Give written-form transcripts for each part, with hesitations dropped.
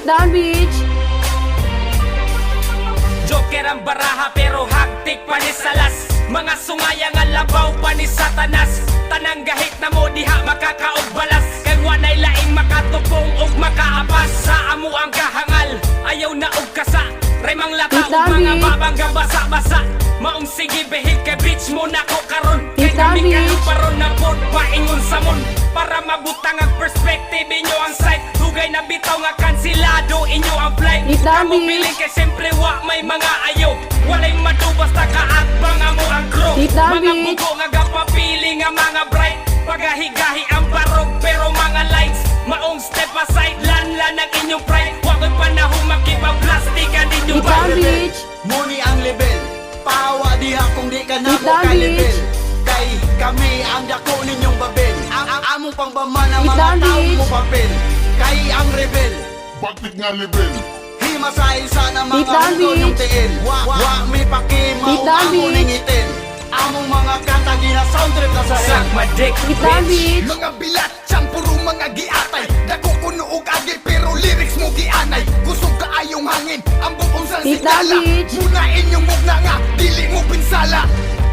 Beat down, bitch. Joker ang baraha pero hagtik pa ni salas. Mga sungaya nga labaw pa ni satanas. Tanang gahit na mo diha makakaog balas. Kay wanay laing makatupong ug makaapas. Sa amo ang kahangal, ayaw na og kasa. Remang lata Beat ug down, mga bitch. babang basa-basa. Maong sige behig kay bitch mo na ko karon. Kay Beat down, kami bitch. kaluparon na pod paingon sa mon. Para mabutang ang perspective inyo ang sight. Dugay na bitaw nga kansilado inyo ang flight. Beat down, Kamo bitch. piling kay siyempre wa may mga ayaw. Walay madubas na kaatbang amo ang crew. Beat down, Mga bitch. buko nga gapapili nga mga bright. Pagahigahi ang barog pero mga lights. Maong step aside lanlan ang inyong pride. Wa ko'y panahon makipag-plastikan ninyo Beat down, ba? bitch. Muni ang level, pawa diha kung di ka na Beat mo down, ka-level. bitch. Kay kami ang dako ninyong babel. Ang among pangbaman ang Beat mga down, tao bitch. mo papel. Kay ang rebel, Bakit nga level? himasay sana Beat mga down, hugo yung bitch. tiil. Wa may Beat pakimaw down, amo bitch. ning itin. Among mga kanta gina sound trip na sa Suck head. my dick, Beat down, bitch. Mga bilat, siyang puro mga giatay. Dako kuno og agi pero lyrics mo gianay. Kusog kaayong hangin, ang bukong sa Beat down, sigala. bitch. Muna inyong mugna nga, dili mo pinsala.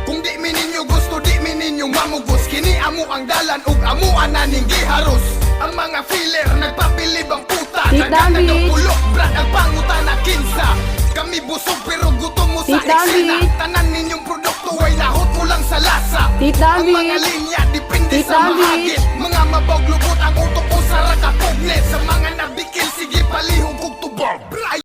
Kung di mi ninyo gusto, di mi ninyo mamugos. Kini amo ang dalan ug amo ananing giharos. Ang mga filler nagpapilib ang puta. Beat down, Nagkatagang bitch. pulok, brad ang pangutan na kinsa. Kami busog pero gutom mo sa Beat down, eksena. bitch. Tanan ninyong produkto ay lahot mo lang sa lasa. Beat down, Ang mga bitch. linya depende Beat sa down, mahagit. bitch. Mga mabog lubot ang utok ko sa rakapugnet. Sa mga nabikil sige palihog kog tubog.